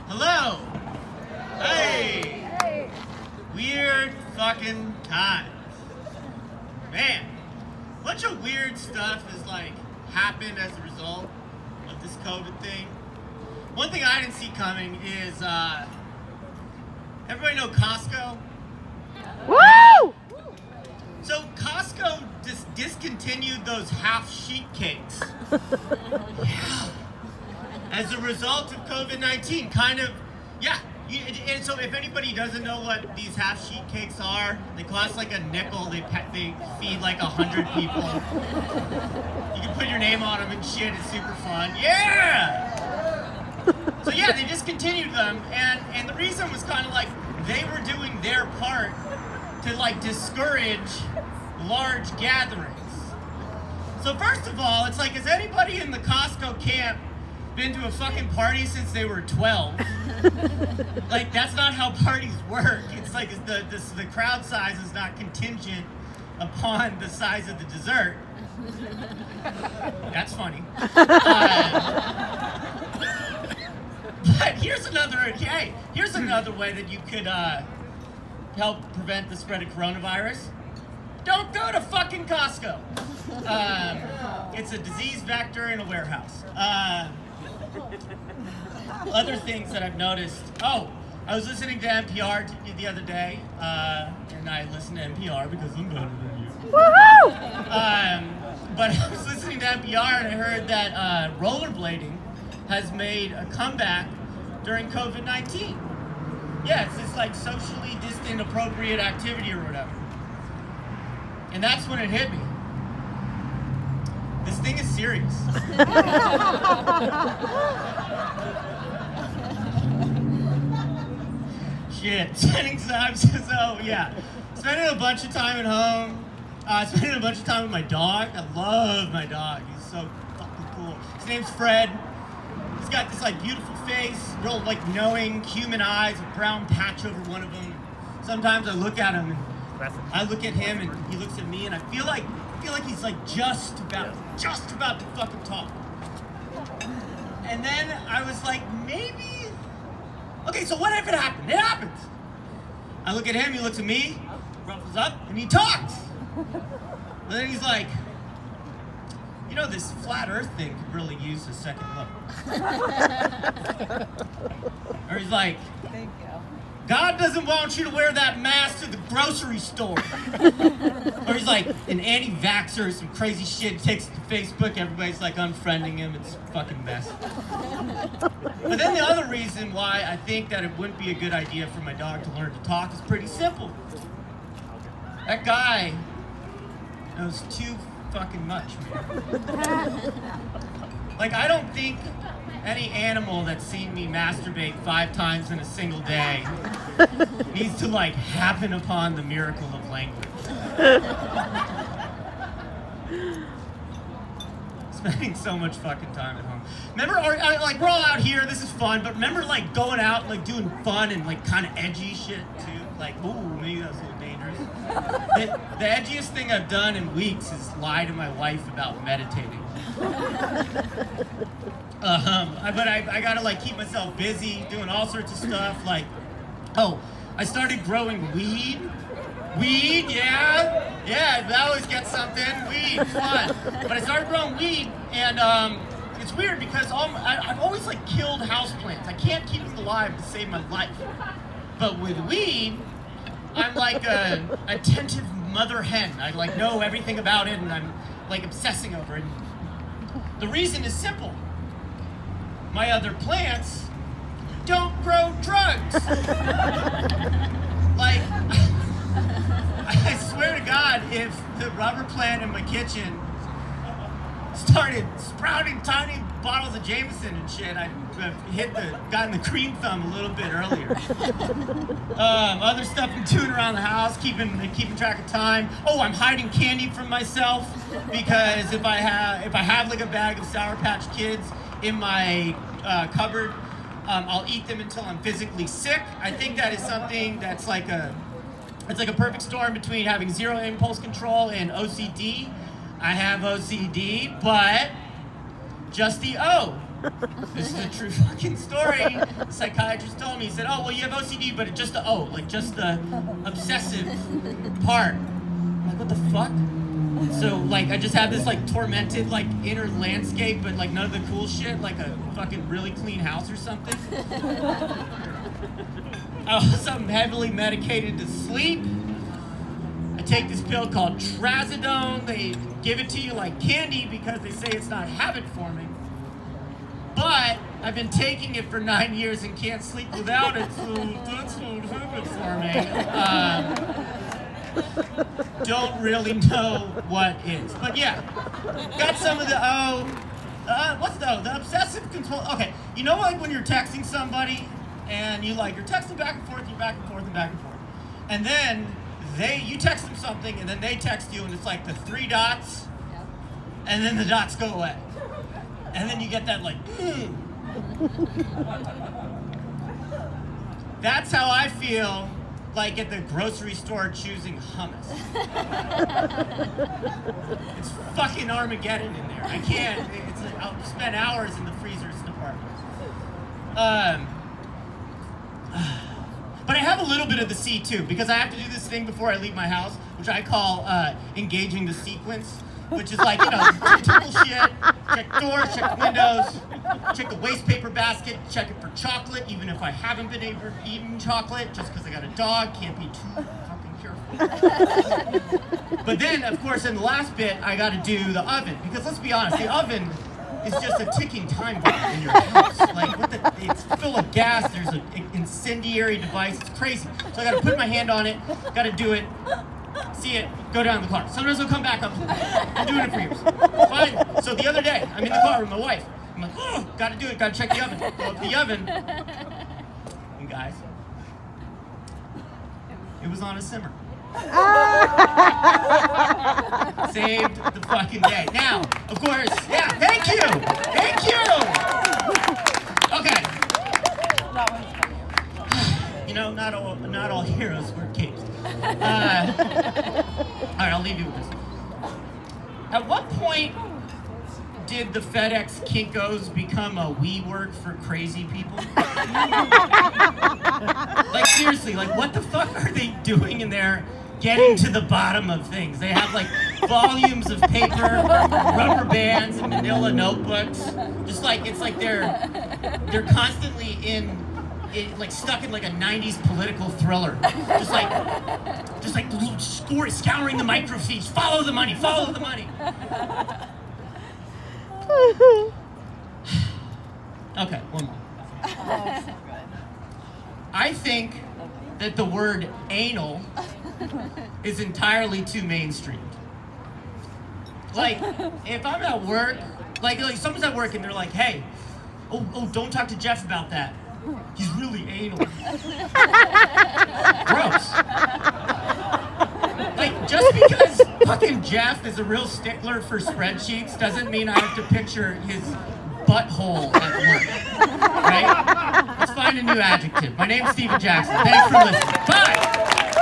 Hello. Hey. Weird fucking times. Man, bunch of weird stuff has happened as a result of this COVID thing. One thing I didn't see coming is everybody know Costco? Woo! So Costco discontinued those half sheet cakes. Yeah. As a result of COVID-19, and so if anybody doesn't know what these half sheet cakes are, they cost like a nickel. They feed like 100 people. You can put your name on them and shit. It's super fun. Yeah. So yeah, they discontinued them, and the reason was kind of like they were doing their part to discourage large gatherings. So first of all, it's like, has anybody in the Costco camp been to a fucking party since they were 12? That's not how parties work. It's like the crowd size is not contingent upon the size of the dessert. That's funny. But here's another way that you could help prevent the spread of coronavirus. Don't go to fucking Costco. It's a disease vector in a warehouse. Other things that I've noticed. Oh, I was listening to NPR the other day, and I listen to NPR because I'm better than you. Woohoo! But I was listening to NPR and I heard that rollerblading has made a comeback during COVID-19. Yeah, it's this socially distant, appropriate activity or whatever. And that's when it hit me. This thing is serious. Shit. Spending a bunch of time at home. Spending a bunch of time with my dog. I love my dog. He's so fucking cool. His name's Fred. He's got this beautiful face, real knowing human eyes, a brown patch over one of them. Sometimes I look at him and I look at him and he looks at me and I feel like he's just about to fucking talk. And then I was like, maybe. Okay, so what if it happened? It happens. I look at him, he looks at me, ruffles up, and he talks. And then he's like, this flat earth thing could really use a second look. Or he's like, Thank you. God doesn't want you to wear that mask to the grocery store. Or he's like an anti-vaxxer, some crazy shit, takes it to Facebook, everybody's unfriending him, it's a fucking mess. But then the other reason why I think that it wouldn't be a good idea for my dog to learn to talk is pretty simple. That guy knows too fucking much, man. I don't think any animal that's seen me masturbate 5 times in a single day needs to happen upon the miracle of language. Spending so much fucking time at home. Remember, we're all out here, this is fun, but remember going out, doing fun and kind of edgy shit too? Ooh, maybe that's a little dangerous. The edgiest thing I've done in weeks is lie to my wife about meditating. But I gotta keep myself busy doing all sorts of stuff. I started growing weed. Weed, yeah, that always gets something. Weed, fun. But I started growing weed, and it's weird because I've always killed houseplants. I can't keep them alive to save my life. But with weed, I'm a attentive mother hen. I know everything about it, and I'm obsessing over it. The reason is simple. My other plants don't grow drugs. I swear to God, if the rubber plant in my kitchen started sprouting tiny bottles of Jameson and shit, I'd have gotten the cream thumb a little bit earlier. Other stuff I'm doing around the house, keeping track of time. Oh, I'm hiding candy from myself because if I have a bag of Sour Patch Kids in my cupboard, I'll eat them until I'm physically sick. I think that is something that's it's a perfect storm between having zero impulse control and OCD. I have OCD, but just the O. This is a true fucking story. The psychiatrist told me, he said, oh, well, you have OCD, but just the obsessive part. I'm like, what the fuck? So, like, I just have this, like, tormented, like, inner landscape, but, like, none of the cool shit, like a fucking really clean house or something. I also am heavily medicated to sleep. I take this pill called trazodone. They give it to you like candy because they say it's not habit forming. But I've been taking it for 9 years and can't sleep without it, so that's not habit forming. Don't really know what is. But yeah, got some of the, the obsessive control. Okay, you know, like when you're texting somebody and you're texting back and forth, you're back and forth and back and forth. And then you text them something and then they text you and it's like the 3 dots and then the dots go away. And then you get that like, That's how I feel like at the grocery store choosing hummus. It's fucking Armageddon in there. I can't, I'll spend hours in the freezers department. But I have a little bit of the C too, because I have to do this thing before I leave my house, which I call engaging the sequence, which is like, typical shit, check doors, check windows, check the waste paper basket, check it for chocolate, even if I haven't been able to eat chocolate, just because I got a dog, can't be too fucking careful. But then, of course, in the last bit, I got to do the oven, because let's be honest, the oven is just a ticking time bomb in your house. Like, it's full of gas, there's an incendiary device, it's crazy. So I got to put my hand on it, got to do it, see it, go down the car. Sometimes I'll come back up. I'm doing it for years. Fine. So the other day, I'm in the car with my wife. I'm like, oh, gotta do it, gotta check the oven. Go up the oven. And guys, it was on a simmer. Saved the fucking day. Now, of course, yeah, thank you! Thank you! Okay. Not all heroes wear capes. Alright, I'll leave you with this. At what point did the FedEx Kinkos become a WeWork for crazy people? Like, seriously, like, what the fuck are they doing in there getting to the bottom of things? They have, like, volumes of paper, rubber bands, and manila notebooks. Just like, it's like they're constantly like stuck in like a 90s political thriller. Just like scouring the microfiche. Follow the money, follow the money. Okay, one more. I think that the word anal is entirely too mainstreamed. Like, if I'm at work, like someone's at work and they're like, hey, oh, don't talk to Jeff about that. He's really anal. Gross. Like, just because fucking Jeff is a real stickler for spreadsheets doesn't mean I have to picture his butthole at work. Right? Let's find a new adjective. My name's Steven Jackson. Thanks for listening. Bye!